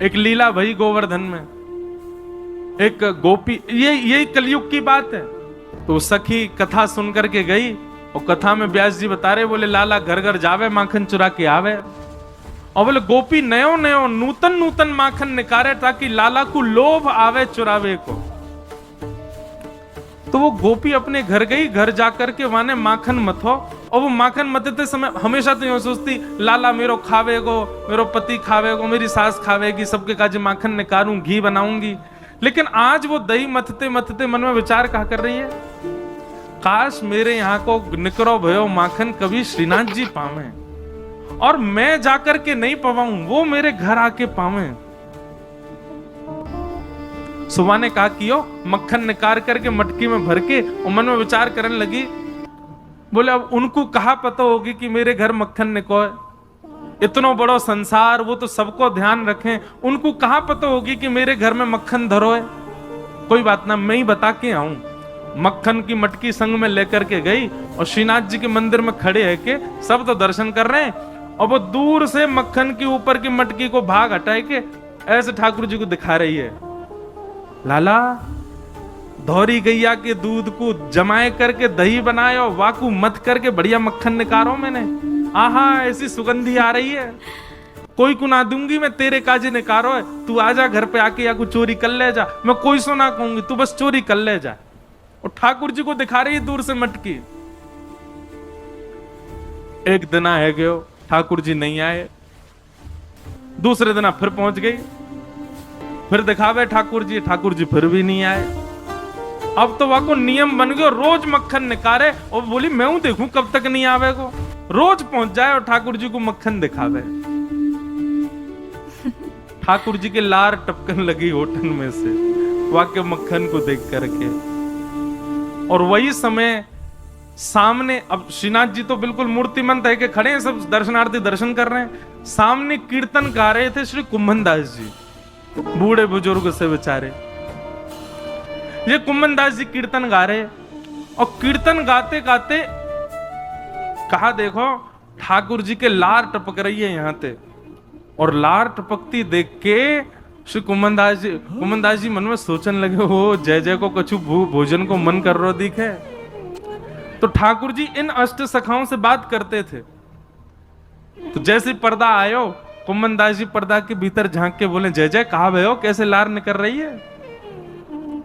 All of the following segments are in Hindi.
एक लीला भई गोवर्धन में, एक गोपी, ये कलयुग की बात है। तो सखी कथा सुन करके गई और कथा में व्यास जी बता रहे, बोले लाला घर घर जावे माखन चुरा के आवे, और बोले गोपी नयो नयो नूतन नूतन माखन निकारे ताकि लाला को लोभ आवे चुरावे को। तो वो गोपी अपने घर गई, घर जाकर के वहां माखन मथो, और वो माखन मथते समय हमेशा तो यूं सोचती लाला मेरो खावेगो, मेरो पति खावेगो, मेरी सास खावेगी, सबके काज माखन निकालूं, घी बनाऊंगी। लेकिन आज वो दही मथते मथते मन में विचार कहा कर रही है, काश मेरे यहाँ को निकरो भयो माखन कभी श्रीनाथ जी पावे, और मैं जाकर के नहीं पवाऊं, वो मेरे घर आके पावे। सुबह ने कहा कियो, मक्खन निकाल करके मटकी में भर के, और मन में विचार करने लगी, बोले अब उनको कहा पता होगी कि मेरे घर मक्खन निकोए, इतना बड़ा संसार, वो तो सबको ध्यान रखें, उनको कहां पता होगी कि मेरे घर में मक्खन धरो है। कोई बात ना, मैं ही बता के आऊं। मक्खन की मटकी संग में लेकर के गई, और श्रीनाथ जी के मंदिर में खड़े है के सब तो दर्शन कर रहे हैं, और वो दूर से मक्खन के ऊपर की मटकी को भाग हटाए के ऐसे ठाकुर जी को दिखा रही है, लाला धौरी गैया के दूध को जमाए करके दही बनाए और वाकू मत करके बढ़िया मक्खन निकालो मैंने, आहा ऐसी सुगंधी आ रही है, कोई को ना दूंगी मैं, तेरे काजे निकारो है, तू आजा घर पे आके या कुछ चोरी कर ले जा, मैं कोई सो ना कहूंगी, तू बस चोरी कर ले जा। और ठाकुर जी को दिखा रही है दूर से मटकी। एक दिन है गयो, ठाकुर जी नहीं आए, दूसरे दिन फिर पहुंच गई, फिर दिखावे ठाकुर जी फिर भी नहीं आए। अब तो वहां को नियम बन गया, रोज मक्खन निकारे, और बोली मैं हूं देखूं कब तक नहीं आवे को, रोज पहुंच जाए और ठाकुर जी को मक्खन दिखावे। ठाकुर जी के लार टपकन लगी होठन में से वाक्य मक्खन को देख करके। और वही समय सामने, अब श्रीनाथ जी तो बिल्कुल मूर्तिमंत है कि खड़े हैं, सब दर्शनार्थी दर्शन कर रहे हैं, सामने कीर्तन गा रहे थे श्री कुम्भन दास जी, बूढ़े बुजुर्ग से बेचारे। ये कुम्भन दास जी कीर्तन गा रहे, और कीर्तन गाते गाते कहा देखो ठाकुर जी के लार टपक रही है यहां पे, और लार टपकती देख के श्री कुम्भन दास जी मन में सोचने लगे, हो जय जय को कछु भोजन को मन कर रो दिखे। तो ठाकुर जी इन अष्ट सखाओं से बात करते थे। तो जैसे पर्दा आयो, कुम्भन दास जी पर्दा के भीतर झांक के बोले, जय जय कहा भयो, कैसे लार निकल रही है।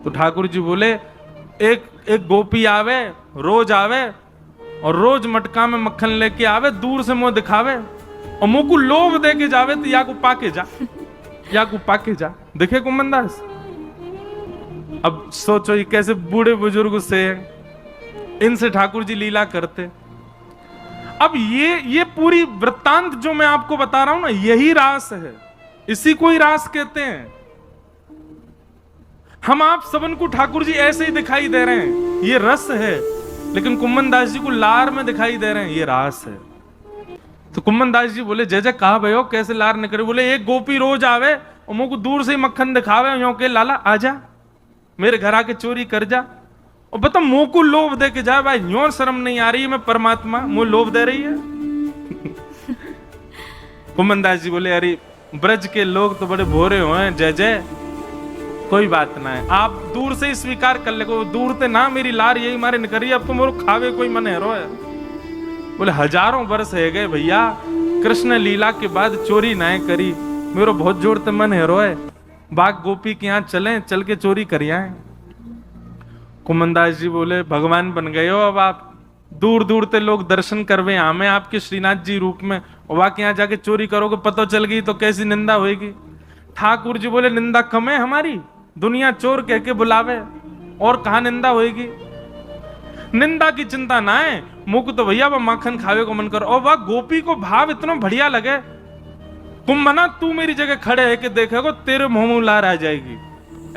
तो ठाकुर जी बोले, एक गोपी आवे, रोज आवे, और रोज मटका में मक्खन लेके आवे, दूर से मुंह दिखावे, और मुंह को लोभ दे के जावे, तो या को पाके जा, या को पाके जा। देखे कुम्भन दास, अब सोचो ये कैसे बूढ़े बुजुर्ग से, इनसे ठाकुर जी लीला करते। अब ये पूरी वृत्तांत जो मैं आपको बता रहा हूं ना, यही रास है, इसी को ही रास कहते हैं। हम आप सबन को ठाकुर जी ऐसे ही दिखाई दे रहे हैं, ये रस है, लेकिन कुम्भन दास जी को लार में दिखाई दे रहे हैं, ये रास है। तो कुम्भन दास जी बोले, जय जय कहा भयो, कैसे लार निकले। बोले एक गोपी रोज आवे और मुझको दूर से ही मक्खन दिखावे, यो के लाला आजा मेरे घर आके चोरी कर जा, और बता मुंह को लोभ दे के जाए। भाई यो शर्म नहीं आ रही है, मैं परमात्मा मुंह लोभ दे रही है। कुम्भन दास जी बोले, अरे ब्रज के लोग तो बड़े भोरे हुए हैं, जय जय कोई बात ना है, आप दूर से ही स्वीकार कर ले, दूर से ना मेरी लार यही मारे निकल रही, अब तो मोरो खावे कोई मन है रो है। बोले हजारों वर्ष है गए भैया, कृष्ण लीला के बाद चोरी ना करी, मेरो बहुत जोर ते मन है रोए, बाग गोपी के यहाँ चले, चल के चोरी करिए। कुम्भन दास जी बोले, भगवान बन गए हो अब आप, दूर दूर ते लोग दर्शन करवे हमें आपके श्रीनाथ जी रूप में, और वहां के यहाँ जाके चोरी करोगे, पता चल गई तो कैसी निंदा होगी। ठाकुर जी बोले, निंदा कम है हमारी, दुनिया चोर कह के बुलावे, और कहा निंदा होगी। निंदा की चिंता ना है, मुख तो भैया वह माखन खावे को मन करो। और वह गोपी को भाव इतना बढ़िया लगे, कुंभना तू मेरी जगह खड़े है कि देखेगो तेरे मुंह में लार आ जाएगी,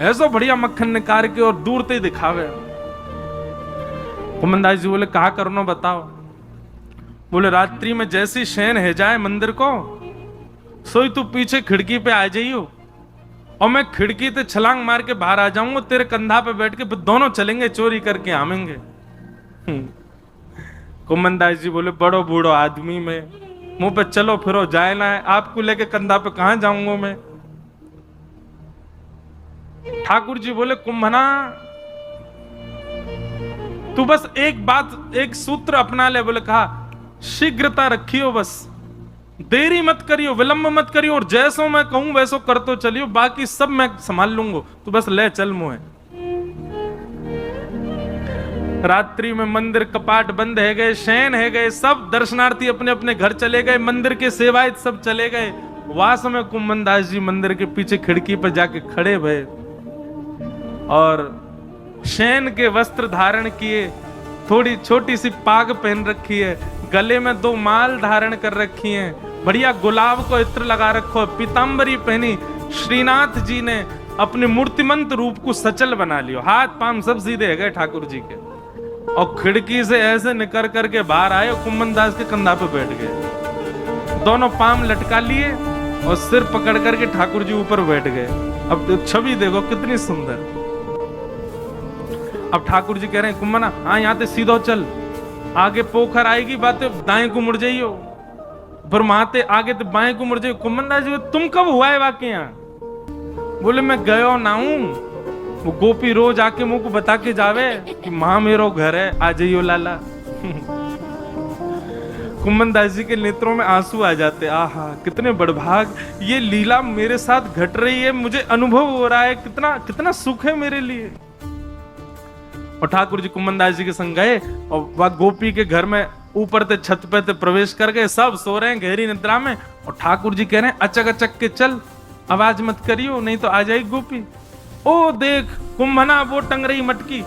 ऐसा बढ़िया मक्खन निकाल के और दूर ते दिखावे। कुम्भन दास जी बोले, कहा करनो बताओ। बोले, रात्रि में जैसी शयन है जाए मंदिर को, सोई तू पीछे खिड़की पे आ जाइयो, और मैं खिड़की से छलांग मार के बाहर आ जाऊंगा, तेरे कंधा पे बैठ के दोनों चलेंगे चोरी करके आवेंगे। कुम्भन दास जी बोले, बड़ो बूढ़ो आदमी में मुंह पे चलो फिरो जाए ना है, आपको लेके कंधा पे कहां जाऊंगा मैं। ठाकुर जी बोले कुंभना, तू बस एक बात, एक सूत्र अपना ले। बोले कहा, शीघ्रता रखियो, बस देरी मत करियो, विलंब मत करियो, और जैसो मैं कहूं वैसो कर तो चलियो, बाकी सब मैं संभाल लूंगा, तू बस ले चल मुझे। रात्रि में मंदिर कपाट बंद है गए, शयन है गए, सब दर्शनार्थी अपने अपने घर चले गए, मंदिर के सेवायत सब चले गए। वास में कुंभन दास जी मंदिर के पीछे खिड़की पर जाके खड़े भये और शयन के वस्त्र धारण किए, थोड़ी छोटी सी पाग पहन रखी है, गले में 2 माल धारण कर रखी हैं, बढ़िया गुलाब को इत्र लगा रखो, पीतांबरी पहनी। श्रीनाथ जी ने अपने मूर्तिमंत रूप को सचल बना लियो, हाथ पांव सब सीधे है गए ठाकुर जी के, और खिड़की से ऐसे निकल करके बाहर आए, कुंभन दास के कंधा पे बैठ गए, दोनों पांव लटका लिए और सिर पकड़ करके ठाकुर जी ऊपर बैठ गए। अब छवि देखो कितनी सुंदर। अब ठाकुर जी कह रहे हैं कुंभना, हाँ यहाँ से सीधो चल, आगे पोखर आएगी, बातें दाएं को मुड़ जाइयो, पर माते आगे तो बाएं को मुड़ जाइयो। कुंभन दास जी, तुम कब हुआ है वाकई यहाँ? बोले मैं गयो ना हूं, वो गोपी रोज आके मुंह को बता के जावे कि मां मेरो घर है, आ जाइयो लाला। कुंभन दास जी के नेत्रों में आंसू आ जाते, आहा कितने बड़भाग, ये लीला मेरे साथ घट रही है, मुझे अनुभव हो रहा है, कितना कितना सुख है मेरे लिए। और ठाकुर जी कुंभन दास जी के संग गए और वह गोपी के घर में ऊपर से छत पे प्रवेश कर गए, सब सो रहे हैं गहरी निद्रा में, और ठाकुर जी कह रहे हैं अचक अचक के चल, आवाज मत करियो नहीं तो आ जाएगी गोपी। ओ देख कुंभना वो टंग रही मटकी,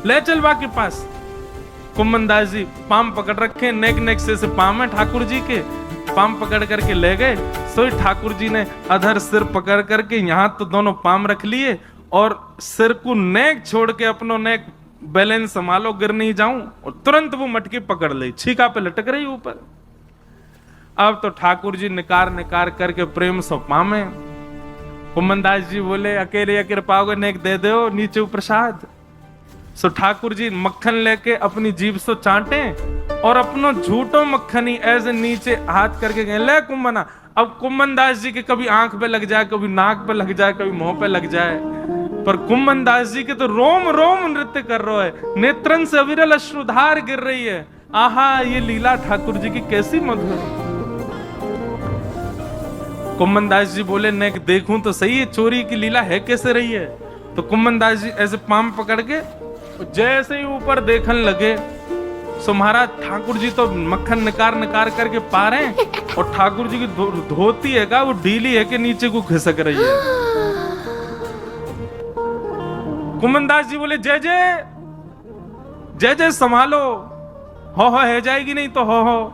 ले चल बा के पास। कुंभन दास जी पाम पकड़ रखे, नेक नेक से पाम है ठाकुर जी के, पाम पकड़ करके ले गए। सोई ठाकुर जी ने अधर सिर पकड़ करके यहाँ तो दोनों पाम रख लिए, और सिर को नेक छोड़ के अपनो नेक बैलेंस संभालो, गिर नहीं जाऊं, और तुरंत वो मटकी पकड़ ली, छीका पे लटक रही ऊपर। अब तो ठाकुर जी निकार निकार करके प्रेम से पामे। कुंभन दास जी बोले अकेले अकेले पाओगे, नेक दे दो नीचे प्रसाद। सो ठाकुर जी मक्खन लेके अपनी जीभ से चाटे और अपनो झूठो मक्खन ही ऐसे नीचे हाथ करके गए, ले कुंभना। अब कुंभन दास जी के कभी आंख पे लग जाए, कभी नाक पे लग जाए, कभी मुंह पे लग जाए, पर कुंभन दास जी के तो रोम रोम नृत्य कर रहा है, नेत्रन से अविरल अश्रुधार गिर रही है। आहा ये लीला ठाकुर जी की कैसी मधुर। कुंभन दास जी बोले नेक देखूं तो सही है चोरी की लीला है कैसे रही है। तो कुंभन दास जी ऐसे पाम पकड़ के जैसे ही ऊपर देखने लगे, सो महाराज ठाकुर जी तो मक्खन निकार निकार करके पा रहे हैं, और ठाकुर जी की धोती है का वो ढीली है कि नीचे को खिसक रही है। कुंभन दास जी बोले जय जय जय जय संभालो, हो है जाएगी नहीं तो हो।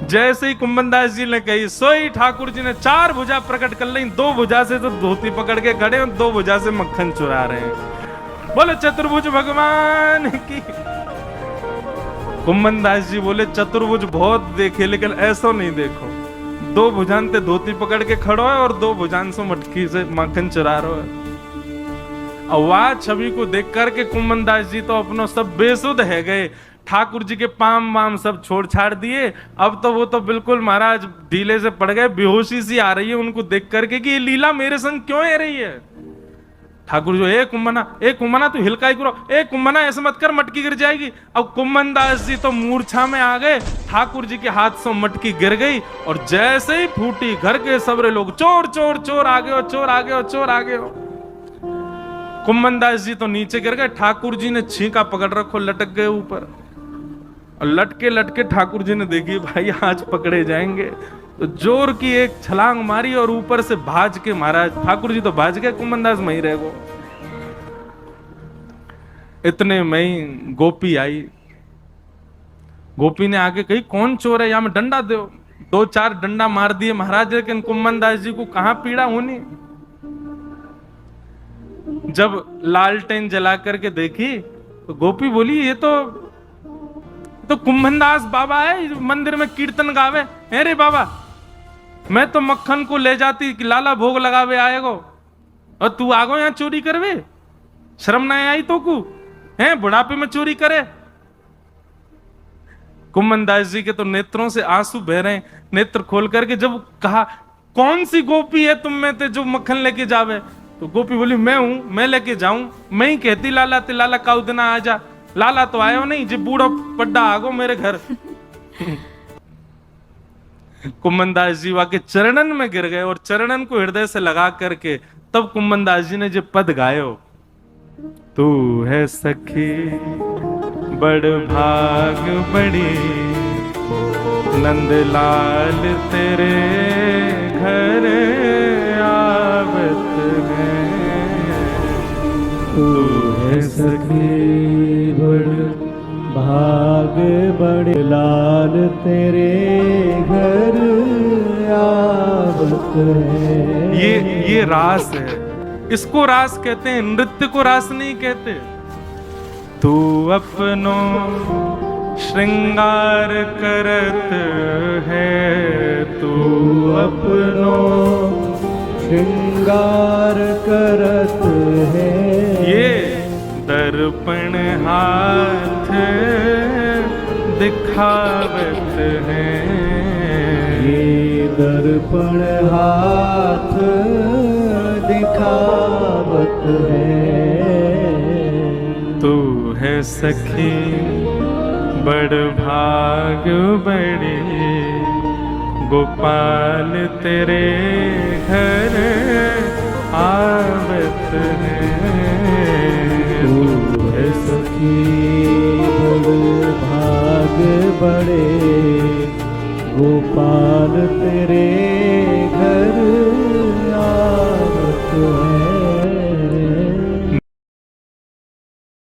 जैसे ही कुंभन दास जी ने कही, सोई ठाकुर जी ने 4 भुजा प्रकट कर ली, 2 भुजा से तो धोती पकड़ के खड़े और 2 भुजा से मक्खन चुरा रहे हैं। बोले चतुर्भुज भगवान की। कुंभन दास जी बोले चतुर्भुज बहुत देखे लेकिन ऐसा नहीं देखो, 2 भुजान ते धोती पकड़ के खड़ो है और 2 भुजान से मटकी से मक्खन चुरा रहे है। और वह छवि को देख करके कुंभन दास जी तो अपनो सब बेसुध है गए, ठाकुर जी के पाम वाम सब छोड़ छाड़ दिए। अब तो वो तो बिल्कुल महाराज ढीले से पड़ गए, बेहोशी सी आ रही है उनको देख करके कि ये लीला मेरे संग क्यों है रही है। ठाकुर जो ए कुंभना तू हिलकाई करो, ए कुंभना ऐसे मत कर मटकी गिर जाएगी। अब कुंभन दास जी तो मूर्छा में आ गए, ठाकुर जी के हाथ से मटकी गिर गई और जैसे ही फूटी घर के सबरे लोग चोर चोर चोर आ गए, चोर आ गए, चोर आ गए। कुंभन दास जी तो नीचे गिर गए, ठाकुर जी ने छींका पकड़ रखो, लटक गए ऊपर। और लटके लटके ठाकुर जी ने देखी भाई आज पकड़े जाएंगे, तो जोर की एक छलांग मारी और ऊपर से भाज के महाराज ठाकुर जी तो भाज गए, कुंभन दास वहीं रह गए। इतने में गोपी आई, गोपी ने आके कही कौन चोर है, यहां में डंडा दो। 2-4 डंडा मार दिए महाराज, लेकिन कुंभन दास जी को कहां पीड़ा होनी। जब लालटेन जला करके देखी तो गोपी बोली ये तो कुंभन दास बाबा है, मंदिर में कीर्तन गावे। अरे बाबा मैं तो मक्खन को ले जाती कि लाला भोग लगावे आएगो, और तू आगो यहाँ चोरी करवे, शर्म ना आई तो को हैं बुढ़ापे में चोरी करे। कुंभन दास जी के तो नेत्रों से आंसू बह रहे हैं, नेत्र खोल करके जब कहा कौन सी गोपी है तुम में ते जो मक्खन लेके जावे? तो गोपी बोली मैं हूं, मैं लेके जाऊं। मैं ही कहती लाला ते लाला काउ दिना आ जा। लाला तो आयो नहीं, जे बूढ़ो पड्डा आगो मेरे घर। कुम्मनदास जी वहां के चरणन में गिर गए और चरणन को हृदय से लगा करके तब कुम्मनदास जी ने जो पद गायो, तू है सखी बड़ भाग बड़ी, नंदलाल तेरे घर आवत है। तू है सखी बड़ भाग बड़े, लाल तेरे घर आवत है। ये रास है, इसको रास कहते हैं, नृत्य को रास नहीं कहते। तू अपनो श्रृंगार करत है, तू अपनो श्रृंगार करत है। ये दर्पण हाथ दिखावत है, ये दर्पण हाथ दिखावत है। तू है सखी बड़ भाग बड़ी, गोपाल तेरे घर आवत है। तू है सखी बड़ भाग बड़े, गोपाल तेरे